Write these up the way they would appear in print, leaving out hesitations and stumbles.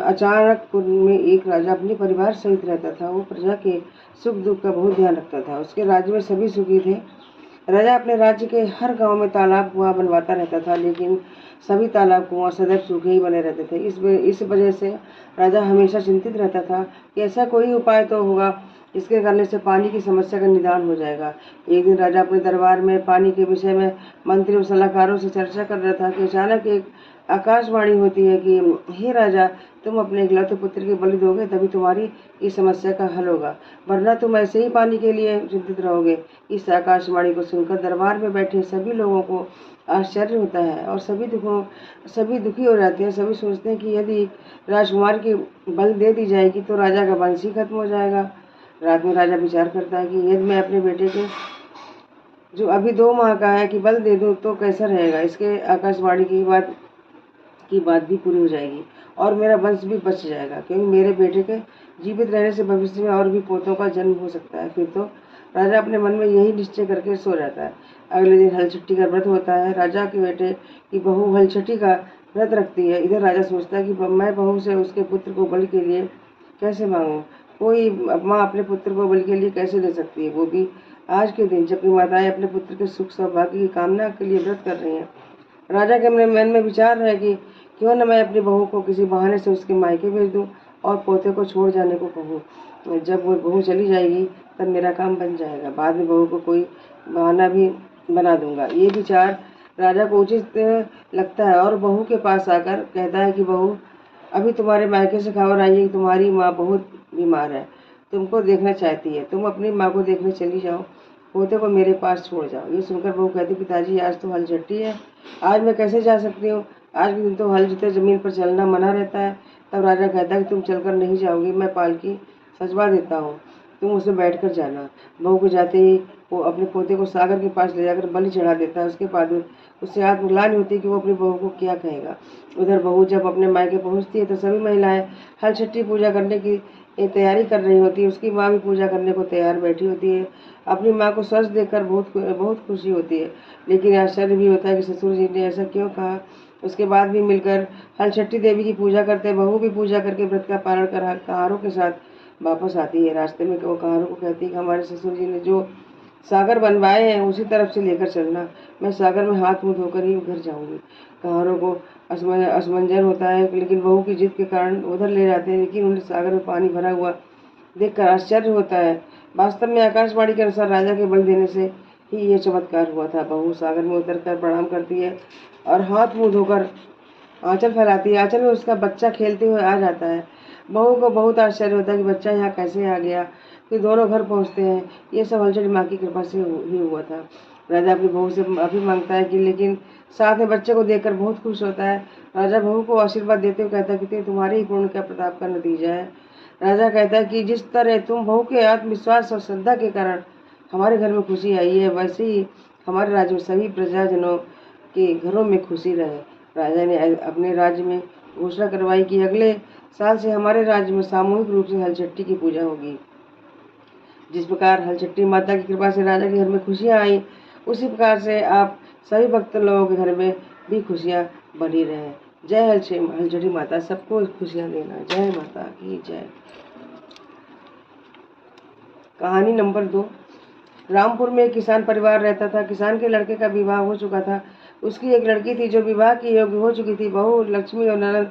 अचानक में एक राजा अपने परिवार सहित रहता था। वो प्रजा के सुख दुख का बहुत ध्यान रखता था। उसके राज्य में सभी सुखी थे। राजा अपने राज्य के हर गांव में तालाब कुआं बनवाता रहता था, लेकिन सभी तालाब कुआं सदैव सूखे ही बने रहते थे। इस वजह से राजा हमेशा चिंतित रहता था कि ऐसा कोई उपाय तो होगा इसके करने से पानी की समस्या का निदान हो जाएगा। एक दिन राजा अपने दरबार में पानी के विषय में मंत्री और सलाहकारों से चर्चा कर रहा था कि अचानक एक आकाशवाणी होती है कि हे राजा, तुम अपने इकलौते पुत्र की बलि दोगे तभी तुम्हारी इस समस्या का हल होगा, वरना तुम ऐसे ही पानी के लिए चिंतित रहोगे। इस आकाशवाणी को सुनकर दरबार में बैठे सभी लोगों को आश्चर्य होता है और सभी दुखी हो जाते हैं। सभी सोचते हैं कि यदि राजकुमार की बलि दे दी जाएगी तो राजा का वंश ही खत्म हो जाएगा। रात में राजा विचार करता है कि यदि मैं अपने बेटे के जो अभी 2 माह का है कि बल दे दूं तो कैसा रहेगा। इसके आकाशवाणी की बात भी पूरी हो जाएगी और मेरा वंश भी बच जाएगा, क्योंकि मेरे बेटे के जीवित रहने से भविष्य में और भी पोतों का जन्म हो सकता है। फिर तो राजा अपने मन में यही निश्चय करके सो जाता है। अगले दिन हलछट्टी का व्रत होता है। राजा के बेटे की बहू हलछट्टी का व्रत रखती है। इधर राजा सोचता है कि मैं बहू से उसके पुत्र को बलि के लिए कैसे मांगूं। कोई माँ अपने पुत्र को बलि के लिए कैसे दे सकती है, वो भी आज के दिन जबकि माताएं अपने पुत्र के सुख सौभाग्य की कामना के लिए व्रत कर रही हैं। राजा के मन में विचार है कि क्यों न मैं अपनी बहू को किसी बहाने से उसके मायके भेज दूं और पोते को छोड़ जाने को कहूं। जब वो बहू चली जाएगी तब मेरा काम बन जाएगा। बाद में बहू को कोई बहाना भी बना दूंगा। ये विचार राजा को उचित लगता है और बहू के पास आकर कहता है कि बहू, अभी तुम्हारे मायके से खबर आई है कि तुम्हारी माँ बहुत बीमार है, तुमको देखना चाहती है। तुम अपनी माँ को देखने चली जाओ, पोते को मेरे पास छोड़ जाओ। ये सुनकर बहू कहती, पिताजी आज तो हलझट्टी है, आज मैं कैसे जा सकती हूँ। आज के दिन तो हल जुते जमीन पर चलना मना रहता है। तब राजा कहता है कि तुम चलकर नहीं जाओगी, मैं पालकी सजवा देता हूँ, तुम उसमें बैठकर जाना। बहू को जाते ही वो अपने पोते को सागर के पास ले जाकर बलि चढ़ा देता है। उसके बाद उससे आत्मग्लानि होती है कि वो अपनी बहू को क्या कहेगा। उधर बहू जब अपने मायके पहुंचती है तो सभी महिलाएं हलछट्टी पूजा करने की तैयारी कर रही होती है। उसकी माँ भी पूजा करने को तैयार बैठी होती है। अपनी माँ को स्वस्थ देखकर बहुत खुशी होती है, लेकिन आश्चर्य भी होता है कि ससुर जी ने ऐसा क्यों कहा। उसके बाद भी मिलकर हलछट्टी देवी की पूजा करते हैं। बहू भी पूजा करके व्रत का पालन कर कहारों के साथ वापस आती है। रास्ते में वो कहारों को कहती है कि हमारे ससुर जी ने जो सागर बनवाए हैं उसी तरफ से लेकर चलना, मैं सागर में हाथ मुंह धोकर ही घर जाऊंगी। कहारों को असमंजन होता है, लेकिन बहू की जिद के कारण उधर ले जाते हैं, लेकिन उन्हें सागर में पानी भरा हुआ देखकर आश्चर्य होता है। वास्तव में आकाशवाणी के अनुसार राजा के बल देने से ही ये चमत्कार हुआ था। बहू सागर में उतरकर प्रणाम करती है और हाथ मुंह धोकर आंचल फैलाती है। आंचल में उसका बच्चा खेलते हुए आ जाता है। बहू को बहुत आश्चर्य होता है कि बच्चा यहाँ कैसे आ गया। फिर दोनों घर पहुँचते हैं। ये सब हलचल माँ की कृपा से ही हुआ था। राजा अपनी बहू से माफी मांगता है कि लेकिन साथ में बच्चे को देखकर बहुत खुश होता है। राजा बहू को आशीर्वाद देते हुए कहता है कि तुम्हारे ही पूर्ण का प्रताप का नतीजा है। राजा कहता है कि जिस तरह तुम बहू के आत्मविश्वास और श्रद्धा के कारण हमारे घर में खुशी आई है, वैसे ही हमारे राज्य में सभी प्रजाजनों के घरों में खुशी रहे। राजा ने अपने राज्य में घोषणा करवाई कि अगले साल से हमारे राज्य में सामूहिक रूप से हलछट्टी की पूजा होगी। जिस प्रकार हलछट्टी माता की कृपा से राजा के घर में खुशियां आई, उसी प्रकार से आप सभी भक्त लोगों के घर में भी खुशियां बनी रहे। जय हलछट्टी माता, सबको खुशियां देना। जय माता की जय। कहानी नंबर 2। रामपुर में एक किसान परिवार रहता था। किसान के लड़के का विवाह हो चुका था। उसकी एक लड़की थी जो विवाह की योग्य हो चुकी थी। बहू लक्ष्मी और ननद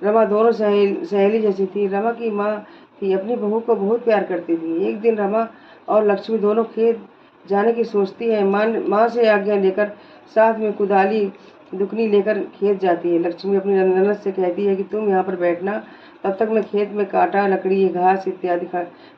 रमा दोनों सहेली जैसी थी। रमा की माँ थी, अपनी बहू को बहुत प्यार करती थी। एक दिन रमा और लक्ष्मी दोनों खेत जाने की सोचती है। माँ से आज्ञा लेकर साथ में कुदाली दुकनी लेकर खेत जाती है। लक्ष्मी अपनी ननद से कहती है कि तुम यहाँ पर बैठना, तब तक मैं खेत में कांटा, लकड़ी, घास इत्यादि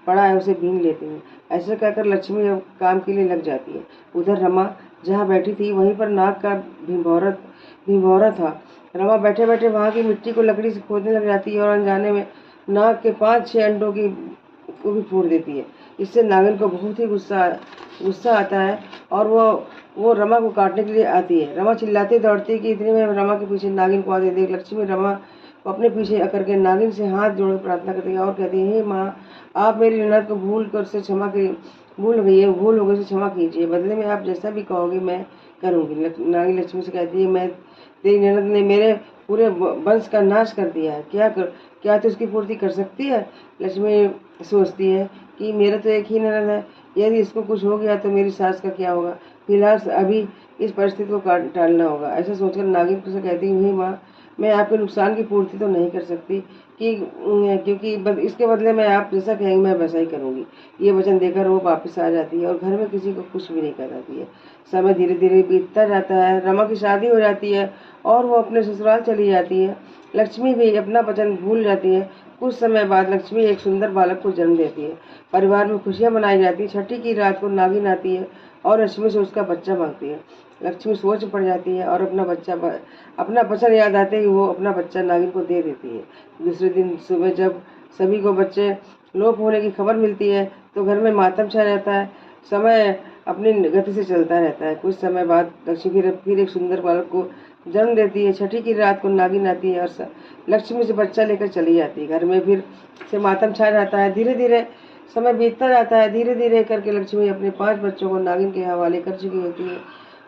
पड़ा है उसे बीन लेती हूँ। ऐसे कहकर लक्ष्मी अब काम के लिए लग जाती है। उधर रमा जहाँ बैठी थी वहीं पर नाग का भिंभौरा था। रमा बैठे बैठे वहाँ की मिट्टी को लकड़ी से खोदने लग जाती है और अनजाने में नाग के 5-6 अंडों को भी फोड़ देती है। इससे नागिन को बहुत ही गुस्सा आता है और वो रमा को काटने के लिए आती है। रमा चिल्लाती दौड़ती है कि इतने में रमा के पीछे नागिन को आते देख लक्ष्मी रमा को अपने पीछे करके नागिन से हाथ जोड़कर प्रार्थना करती है और कहती है, हे माँ, आप मेरी ननद को भूल हो गई से क्षमा कीजिए। बदले में आप जैसा भी कहोगे मैं करूँगी। नागिन लक्ष्मी से कहती है, मैं तेरी ननद ने मेरे पूरे वंश का नाश कर दिया है, क्या तो उसकी पूर्ति कर सकती है? लक्ष्मी सोचती है कि मेरा तो एक ही ननद है, यदि इसको कुछ हो गया तो मेरी सास का क्या होगा? फिलहाल अभी इस परिस्थिति को टालना होगा। ऐसा सोचकर नागिन से कहती है, नहीं माँ, मैं आपके नुकसान की पूर्ति तो नहीं कर सकती क्योंकि इसके बदले में आप जैसा कहेंगे मैं वैसा ही करूँगी। ये वचन देकर वो वापस आ जाती है और घर में किसी को कुछ भी नहीं कराती है। समय धीरे धीरे बीतता जाता है। रमा की शादी हो जाती है और वो अपने ससुराल चली जाती है। लक्ष्मी भी अपना वचन भूल जाती है। कुछ समय बाद लक्ष्मी एक सुंदर बालक को जन्म देती है। परिवार में खुशियां मनाई जाती है। छठी की रात को नागिन आती है और लक्ष्मी से उसका बच्चा मांगती है। लक्ष्मी सोच पड़ जाती है और अपना वचन याद आते ही वो अपना बच्चा नागिन को दे देती है। दूसरे दिन सुबह जब सभी को बच्चे लोप होने की खबर मिलती है तो घर में मातम छा जाता है। समय अपनी गति से चलता रहता है। कुछ समय बाद लक्ष्मी फिर एक सुंदर बालक को जन्म देती है। छठी की रात को नागिन आती है और लक्ष्मी से बच्चा लेकर चली जाती है। घर में फिर से मातम छा जाता है। धीरे धीरे समय बीतता जाता है। धीरे धीरे करके लक्ष्मी अपने 5 बच्चों को नागिन के हवाले कर चुकी होती है।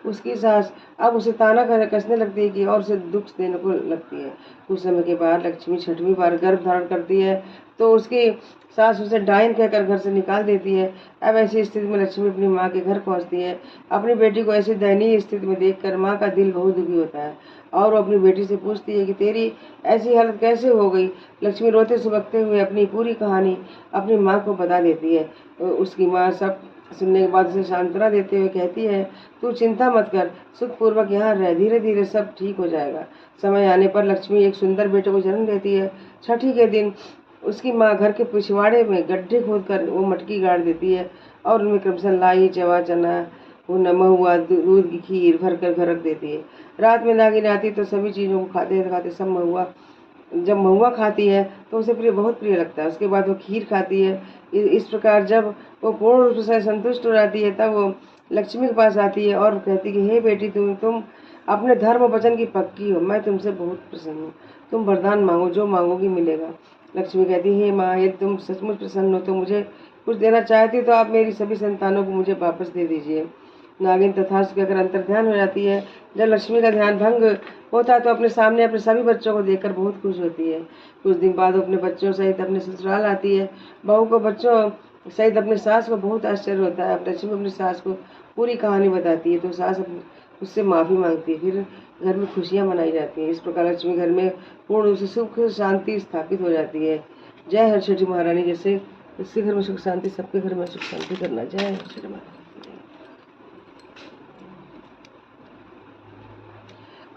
उसकी सास अब उसे ताना कसने लगती है कि और उसे दुख देने को लगती है। कुछ समय के बाद लक्ष्मी छठवीं बार गर्भ धारण करती है तो उसकी सास उसे डायन कहकर घर से निकाल देती है। अब ऐसी स्थिति में लक्ष्मी अपनी माँ के घर पहुँचती है। अपनी बेटी को ऐसी दयनीय स्थिति में देखकर माँ का दिल बहुत दुखी होता है और वो अपनी बेटी से पूछती है कि तेरी ऐसी हालत कैसे हो गई? लक्ष्मी रोते सुबकते हुए अपनी पूरी कहानी अपनी माँ को बता देती है। उसकी माँ सब सुनने के बाद उसे सांत्वना देते हुए कहती है, तू चिंता मत कर, सुखपूर्वक यहाँ रह, धीरे धीरे सब ठीक हो जाएगा। समय आने पर लक्ष्मी एक सुंदर बेटे को जन्म देती है। छठी के दिन उसकी माँ घर के पिछवाड़े में गड्ढे खोदकर वो मटकी गाड़ देती है और उनमें क्रमशः लाई, जवा, चना, महुआ, दूध की खीर भर कर घर रख देती है। रात में नागिन आती तो सभी चीज़ों को खाते खाते जब महुआ खाती है तो उसे बहुत प्रिय लगता है। उसके बाद वो खीर खाती है। इस प्रकार जब वो पूर्ण रूप से संतुष्ट हो जाती है तब वो लक्ष्मी के पास आती है और कहती है, हे बेटी, तुम अपने धर्म वचन की पक्की हो, मैं तुमसे बहुत प्रसन्न हूँ। तुम वरदान मांगो, जो मांगोगी मिलेगा। लक्ष्मी कहती है, हे माँ, यदि तुम सचमुच प्रसन्न हो तो मुझे कुछ देना चाहती तो आप मेरी सभी संतानों को मुझे वापस दे दीजिए। नागिन तथास्तु कहकर अंतर्ध्यान हो जाती है। जब लक्ष्मी का ध्यान भंग होता है तो अपने सामने अपने सभी बच्चों को देखकर बहुत खुश होती है। कुछ दिन बाद वो अपने बच्चों सहित अपने ससुराल आती है। बहू को बच्चों सहित अपने सास को बहुत आश्चर्य होता है। अब लक्ष्मी अपनी सास को पूरी कहानी बताती है तो सास उससे माफ़ी मांगती है। फिर घर में खुशियाँ मनाई जाती हैं। इस प्रकार लक्ष्मी घर में पूर्ण रूप से सुख शांति स्थापित हो जाती है। जय हर छठी महारानी। जैसे इसके घर में सुख शांति, सबके घर में सुख शांति करना। जय हर छठी महारानी।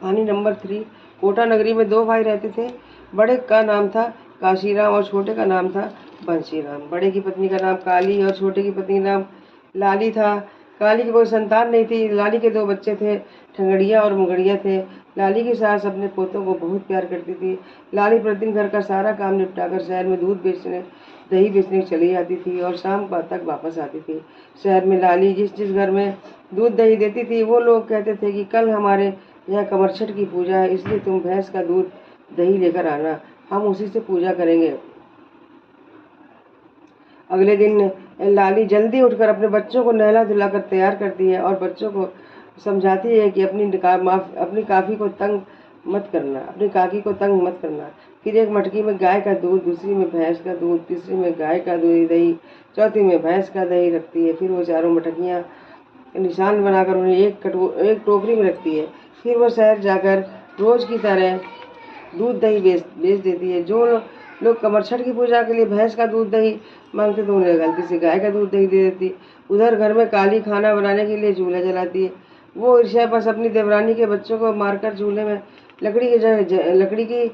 कहानी नंबर 3। कोटा नगरी में 2 भाई रहते थे। बड़े का नाम था काशीराम और छोटे का नाम था बंशीराम। बड़े की पत्नी का नाम काली और छोटे की पत्नी का नाम लाली था। काली की कोई संतान नहीं थी। लाली के 2 बच्चे थे, ठंगड़िया और मुगड़िया थे। लाली की सास अपने पोतों को बहुत प्यार करती थी। लाली प्रतिदिन घर का सारा काम निपटाकर शहर में दूध बेचने, दही बेचने चली जाती थी और शाम तक वापस आती थी। शहर में लाली जिस जिस घर में दूध दही देती थी वो लोग कहते थे कि कल हमारे यहाँ कमरछठ की पूजा है, इसलिए तुम भैंस का दूध दही लेकर आना, हम उसी से पूजा करेंगे। अगले दिन लाली जल्दी उठकर अपने बच्चों को नहला धुलाकर तैयार करती है और बच्चों को समझाती है कि अपनी काकी को तंग मत करना। फिर एक मटकी में गाय का दूध, दूसरी में भैंस का दूध, तीसरी में गाय का दही, चौथी में भैंस का दही रखती है। फिर वो चारों मटकियाँ निशान बनाकर उन्हें एक टोकरी में रखती है। फिर वो शहर जाकर रोज की तरह दूध दही बेच देती है। जो लोग कमरछठ की पूजा के लिए भैंस का दूध दही मांगते तो उन्हें गलती से गाय का दूध दही दे देती। उधर घर में काली खाना बनाने के लिए चूल्हा जलाती है। वो ईर्ष्यावश अपनी देवरानी के बच्चों को मारकर चूल्हे में लकड़ी की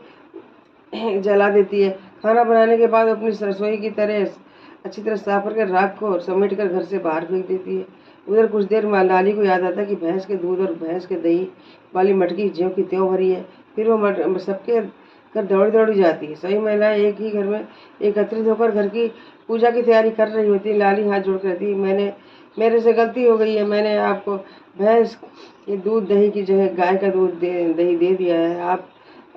जला देती है। खाना बनाने के बाद अपनी रसोई की तरह अच्छी तरह साफ करके राख को समेट कर घर से बाहर फेंक देती है। उधर कुछ देर में लाली को याद आता कि भैंस के दूध और भैंस के दही वाली मटकी ज्यों की त्यों भरी है। फिर वो सबके घर दौड़ी जाती है। सभी महिलाएं एक ही घर में एकत्रित होकर घर की पूजा की तैयारी कर रही होती है। लाली हाथ जोड़ कर कहती, मेरे से गलती हो गई है, मैंने आपको भैंस के दूध दही की जगह गाय का दूध दही दे दिया है।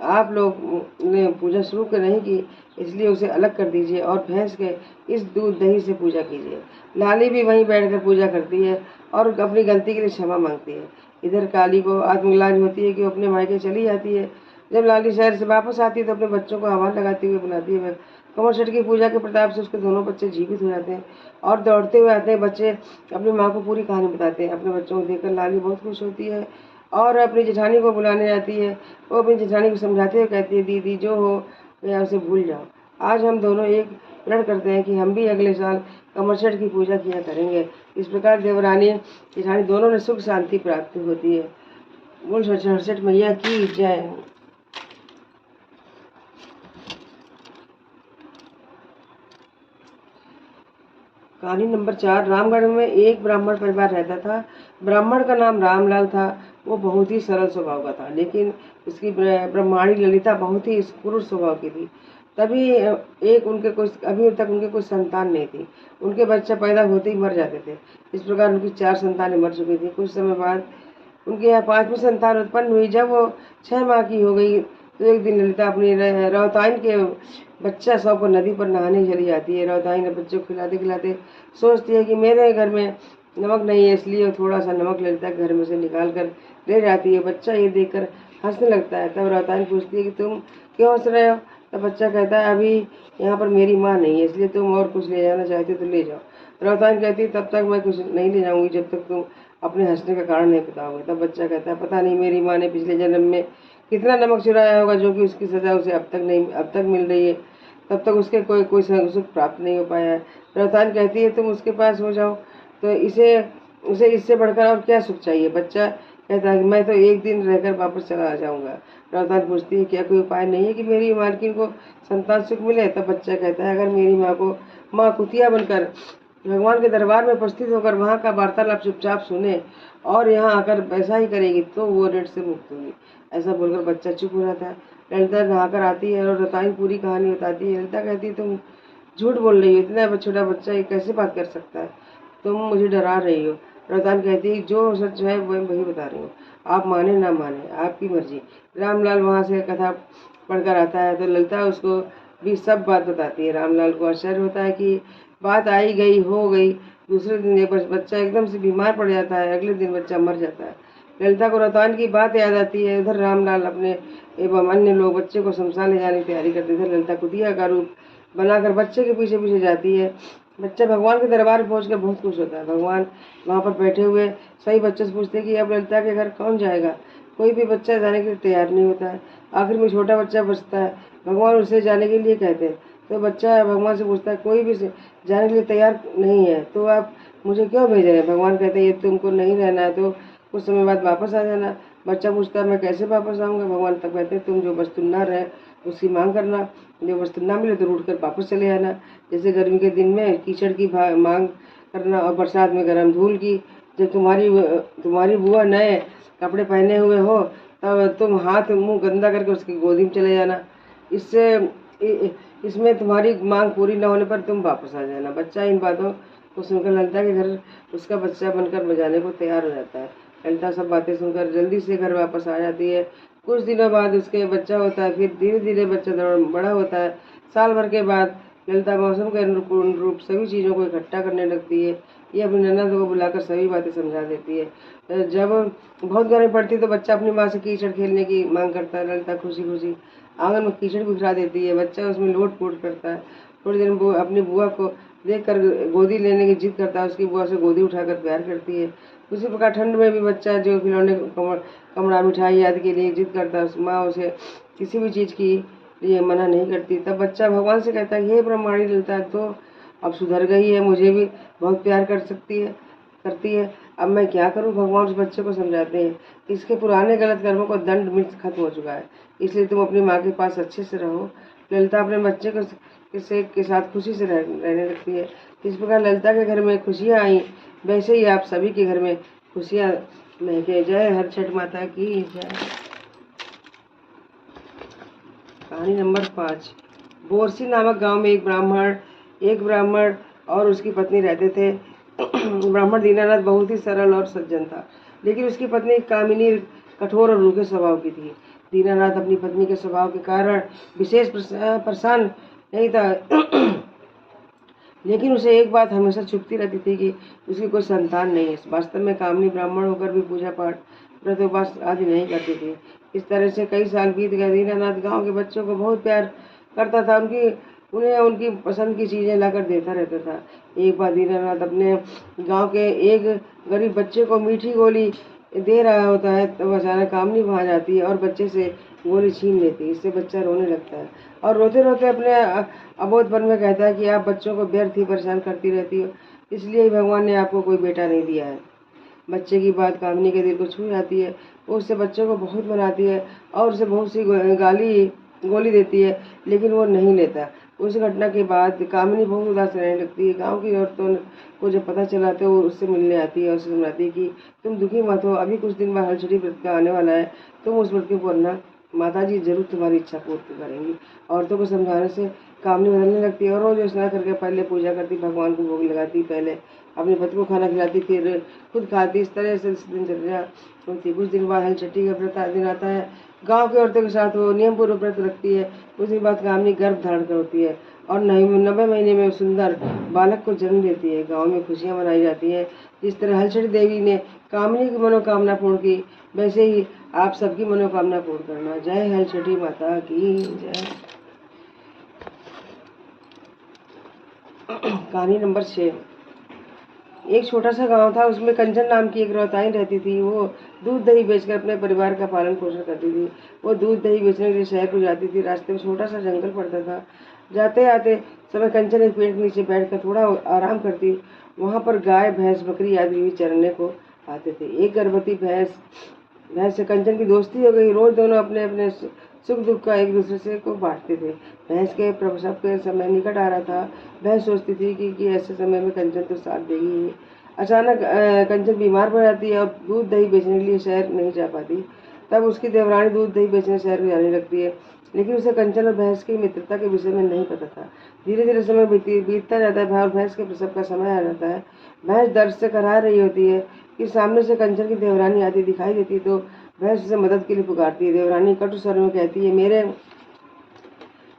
आप लोग ने पूजा शुरू कर नहीं की, इसलिए उसे अलग कर दीजिए और भैंस के इस दूध दही से पूजा कीजिए। लाली भी वहीं बैठकर पूजा करती है और अपनी गलती के लिए क्षमा मांगती है। इधर काली को आत्मग्लानि होती है कि वो अपने मायके चली जाती है। जब लाली शहर से वापस आती है तो अपने बच्चों को आवाज़ लगाती हुए बुलाती है। कमर सेठ की पूजा के प्रताप से उसके दोनों बच्चे जीवित हो जाते हैं और दौड़ते हुए आते हैं। बच्चे अपनी माँ को पूरी कहानी बताते हैं। अपने बच्चों को देखकर लाली बहुत खुश होती है और अपनी जेठानी को बुलाने जाती है। वो अपनी जेठानी को समझाते हुए कहती है, दीदी जो हो गया उसे भूल जाओ। आज हम दोनों एक प्रण करते हैं कि हम भी अगले साल कमर सेठ की पूजा किया करेंगे। इस प्रकार देवरानी जेठानी दोनों ने सुख शांति प्राप्त होती है। बोल सरसठ मैया की जय। कहानी नंबर 4। रामगढ़ में एक ब्राह्मण परिवार रहता था। ब्राह्मण का नाम रामलाल था। वो बहुत ही सरल स्वभाव का था, लेकिन उसकी ब्रह्माणी ललिता बहुत ही क्रूर स्वभाव की थी। तभी अभी तक उनके कोई संतान नहीं थी। उनके बच्चे पैदा होते ही मर जाते थे। इस प्रकार उनकी 4 संतानें मर चुकी थी। कुछ समय बाद उनके यहाँ 5वीं संतान उत्पन्न हुई। जब वो 6 माह की हो गई तो एक दिन ललिता अपनी रौताइन के बच्चा सौ को नदी पर नहाने चली जाती है। रौताइन बच्चे को खिलाते खिलाते सोचती है कि मेरे घर में नमक नहीं है, इसलिए थोड़ा सा नमक ललिता के घर में से निकाल कर ले जाती है। बच्चा ये देखकर हंसने लगता है। तब रौताइन पूछती है कि तुम क्यों हंस रहे हो? तब बच्चा कहता है, अभी यहाँ पर मेरी माँ नहीं है, इसलिए तुम और कुछ ले जाना चाहते तो ले जाओ। रौताइन कहती है, तब तक मैं कुछ नहीं ले जाऊंगी जब तक तुम अपने हंसने का कारण नहीं बताओगे। तब बच्चा कहता है, पता नहीं मेरी माँ ने पिछले जन्म में कितना नमक चुराया होगा, जो कि उसकी सजा उसे अब तक मिल रही है। तब तक उसके कोई सुख प्राप्त नहीं हो पाया है। रौतान कहती है, तुम उसके पास हो जाओ तो उसे इससे बढ़कर और क्या सुख चाहिए? बच्चा कहता है कि मैं तो एक दिन रहकर वापस चला आ जाऊंगा। रौतान पूछती है, क्या कोई उपाय नहीं है कि मेरी मालकिन को संतान सुख मिले? तब बच्चा कहता है, अगर मेरी माँ कुतिया बनकर भगवान के दरबार में उपस्थित होकर वहाँ का वार्तालाप चुपचाप सुने और यहाँ आकर वैसा ही करेगी तो वो ऋण से मुक्त होगी। ऐसा बोलकर बच्चा चुप हो जाता है। ललिता नहाकर आती है और रौतान पूरी कहानी बताती है। ललिता कहती है, तुम झूठ बोल रही हो, इतना छोटा बच्चा ये कैसे बात कर सकता है? तुम मुझे डरा रही हो। रौतान कहती है, जो सच है वही बता रही हूँ, आप माने ना माने आपकी मर्जी। रामलाल वहाँ से कथा पढ़कर आता है तो ललिता उसको भी सब बात बताती है। रामलाल को आश्चर्य होता है कि बात आई गई हो गई। दूसरे दिन ये बच्चा एकदम से बीमार पड़ जाता है। अगले दिन बच्चा मर जाता है। ललिता को रौतान की बात याद आती है। उधर रामलाल अपने एवं अन्य लोग बच्चे को शमशान ले जाने की तैयारी करते थे। ललिता कुतिया का रूप बनाकर बच्चे के पीछे पीछे जाती है। बच्चा भगवान के दरबार पहुंचकर बहुत खुश होता है। भगवान वहाँ पर बैठे हुए सही बच्चे से पूछते हैं कि अब ललिता के घर कौन जाएगा? कोई भी बच्चा जाने के लिए तैयार नहीं होता है। आखिर में छोटा बच्चा बचता है। भगवान उसे जाने के लिए कहते हैं तो बच्चा भगवान से पूछता है, कोई भी जाने के लिए तैयार नहीं है तो आप मुझे क्यों भेज रहे हैं? भगवान कहते हैं, ये तुमको नहीं रहना है तो कुछ समय बाद वापस आ जाना। बच्चा पूछता है, मैं कैसे वापस आऊँगा? भगवान तक कहते हैं, तुम जो वस्तु न रहे उसकी मांग करना, जो वस्तु ना मिले तो रूठ कर वापस चले आना। जैसे गर्मी के दिन में कीचड़ की मांग करना और बरसात में गर्म धूल की। जब तुम्हारी बुआ नए कपड़े पहने हुए हो तब तुम हाथ मुंह गंदा करके उसकी गोदी में चले जाना। इसमें तुम्हारी मांग पूरी न होने पर तुम वापस आ जाना। बच्चा इन बातों को सुनकर ललिता के घर उसका बच्चा बनकर बजाने को तैयार हो जाता है। ललिता सब बातें सुनकर जल्दी से घर वापस आ जाती है। कुछ दिनों बाद उसके बच्चा होता है। फिर धीरे धीरे बच्चा बड़ा होता है। साल भर के बाद ललिता मौसम के अनुरूप सभी चीज़ों को इकट्ठा करने लगती है। ये अपनी ननद को बुलाकर सभी बातें समझा देती है। जब बहुत गर्मी पड़ती है तो बच्चा अपनी माँ से कीचड़ खेलने की मांग करता है। ललिता खुशी खुशी आंगन में कीचड़ बिखरा देती है। बच्चा उसमें लोट पोट करता है। थोड़ी देर में अपनी बुआ को देखकर गोदी लेने की जिद करता है। उसकी बुआ से गोदी उठाकर प्यार करती है। उसी प्रकार ठंड में भी बच्चा जो खिलौने कमरा मिठाई आदि के लिए जिद करता है, माँ उसे किसी भी चीज़ की लिए मना नहीं करती। तब बच्चा भगवान से कहता है, हे ब्रह्माणी ललिता तो अब सुधर गई है, मुझे भी बहुत प्यार करती है। अब मैं क्या करूं? भगवान उस बच्चे को समझाते हैं, इसके पुराने गलत कर्मों का दंड मिर्च खत्म हो चुका है, इसलिए तुम अपनी माँ के पास अच्छे से रहो। ललिता अपने बच्चे के साथ खुशी से रहने लगती है। इस प्रकार ललिता के घर में खुशियाँ आई, वैसे ही आप सभी के घर में खुशियाँ महके। जय हर छठ माता की जय। कहानी नंबर 5। बोरसी नामक गांव में एक ब्राह्मण और उसकी पत्नी रहते थे। ब्राह्मण दीनानाथ बहुत ही सरल और सज्जन था, लेकिन उसकी पत्नी कामिनी कठोर और रूखे स्वभाव की थी। दीनानाथ अपनी पत्नी के स्वभाव के कारण विशेष परेशान नहीं था, लेकिन उसे एक बात हमेशा चुभती रहती थी कि उसकी कोई संतान नहीं है। वास्तव में कामिनी ब्राह्मण होकर भी पूजा पाठ व्रत उपवास आदि नहीं करती थी। इस तरह से कई साल बीत गए। दीनानाथ गांव के बच्चों को बहुत प्यार करता था। उन्हें उनकी पसंद की चीज़ें लाकर देता रहता था। एक बार दीनानाथ अपने गांव के एक गरीब बच्चे को मीठी गोली दे रहा होता है, तब अचानक कामनी वहाँ जाती है और बच्चे से गोली छीन लेती है। इससे बच्चा रोने लगता है और रोते रोते अपने अबोधपन में कहता है कि आप बच्चों को व्यर्थ ही परेशान करती रहती हो, इसलिए ही भगवान ने आपको कोई बेटा नहीं दिया है। बच्चे की बात कामिनी के दिल को छू जाती है। वो उससे बच्चे को बहुत मनाती है और उसे बहुत सी गोली देती है, लेकिन वो नहीं लेता। उस घटना के बाद कामिनी बहुत उदास रहने लगती है। गांव की औरतों को जब पता चला तो वो उससे मिलने आती है और उससे समझाती है कि तुम दुखी मत हो, अभी कुछ दिन बाद हलचड़ी व्रत का आने वाला है, तुम उस व्रत को करना, माता जी जरूर तुम्हारी इच्छा पूर्ति करेंगी। औरतों को समझाने से कामनी बदलने लगती है और रोज स्नान करके पहले पूजा करती, भगवान को भोग लगाती, पहले अपने पति को खाना खिलाती, फिर खुद खाती। इस तरह से दिनचर्या होती। कुछ दिन बाद हलचट्टी का व्रत दिन आता है। गांव की औरतों के साथ वो नियम पूर्वक व्रत रखती है। कुछ दिन बाद कामनी गर्भ धारण कर होती है और 90 महीने में सुंदर बालक को जन्म देती है। गांव में खुशियां मनाई जाती हैं। जिस तरह हलचटी देवी ने कामनी की मनोकामना पूर्ण की, वैसे ही आप सबकी मनोकामना पूर्ण करना। जय हलचटी माता की जय। कहानी नंबर 6। एक छोटा सा गांव था। उसमें कंचन नाम की एक रौताई रहती थी। वो दूध दही बेचकर अपने परिवार का पालन पोषण करती थी। वो दूध दही बेचने के लिए शहर को जाती थी। रास्ते में छोटा सा जंगल पड़ता था। जाते आते समय कंचन एक पेड़ के नीचे बैठकर थोड़ा आराम करती। वहां पर गाय, भैंस, बकरी आदि भी चरने को आते थे। एक गर्भवती भैंस से कंचन की दोस्ती हो गई। रोज दोनों अपने अपने सुख दुख का एक दूसरे से को बांटते थे। भैंस के प्रसव के समय निकट आ रहा था। भैंस सोचती थी कि ऐसे समय में कंचन तो साथ देगी। अचानक कंचन बीमार पड़ जाती है और दूध दही बेचने के लिए शहर नहीं जा पाती। तब उसकी देवरानी दूध दही बेचने शहर को जाने लगती है, लेकिन उसे कंचन और भैंस की मित्रता के विषय में नहीं पता था। धीरे धीरे समय बीतता जाता है और भैंस के प्रसव का समय आ जाता है। भैंस दर्द से कराह रही होती है कि सामने से कंचन की देवरानी आती दिखाई देती है तो भैंस उसे मदद के लिए पुकारती है। देवरानी कटु स्वर में कहती है, मेरे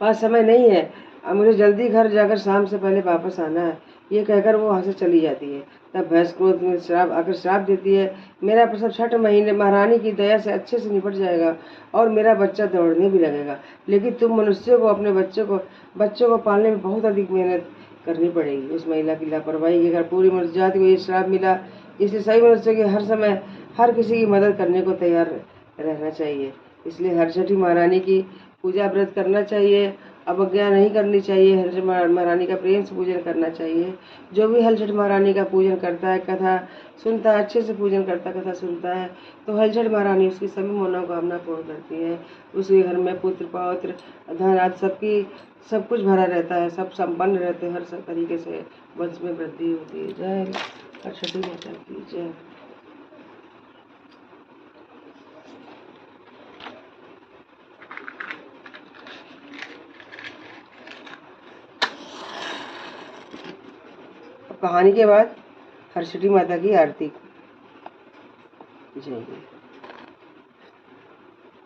पास समय नहीं है, अब मुझे जल्दी घर जाकर शाम से पहले वापस आना है। ये कहकर वो वहाँ से चली जाती है। तब भैंस क्रोध में श्राप देती है, मेरा प्रसव 6 महीने महारानी की दया से अच्छे से निपट जाएगा और मेरा बच्चा दौड़ने भी लगेगा, लेकिन तुम मनुष्यों को अपने बच्चों को पालने में बहुत अधिक मेहनत करनी पड़ेगी। उस महिला की लापरवाही के कारण पूरी मनुष्य जाति को ये श्राप मिला। इसलिए सही मनुष्य के हर समय हर किसी की मदद करने को तैयार रहना चाहिए। इसलिए हरछठी महारानी की पूजा व्रत करना चाहिए, अवज्ञा नहीं करनी चाहिए। हलचट महारानी का प्रेम से पूजन करना चाहिए। जो भी हलचट महारानी का पूजन करता है, कथा सुनता है, अच्छे से पूजन करता कथा सुनता है, तो हलचट महारानी उसकी सभी मनोकामना पूर्ण करती है। उसके घर में पुत्र पौत्र धन आदि सब कुछ भरा रहता है, सब संपन्न रहते हैं, हर सब तरीके से वंश में वृद्धि होती है। जय हलचटी माता की जय। कहानी के बाद हरछटी माता की आरती। जय।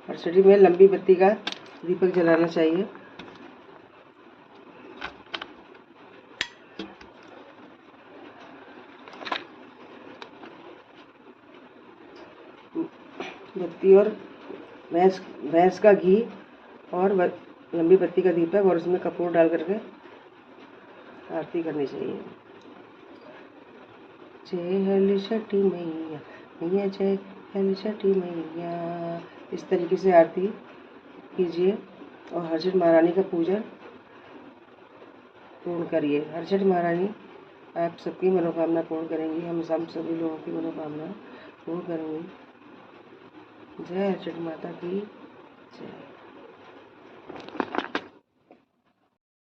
हरछटी में लंबी बत्ती का दीपक जलाना चाहिए। बत्ती और भैंस का घी और लंबी बत्ती का दीपक और उसमें कपूर डाल करके आरती करनी चाहिए। जय हलचटी मैया, मैया जय हलचटी मैया। इस तरीके से आरती कीजिए और हरछठ महारानी का पूजन पूर्ण करिए। हरछठ महारानी आप सबकी मनोकामना पूर्ण करेंगी। हम सभी लोगों की मनोकामना पूर्ण करेंगी। जय हरछठ माता की जय।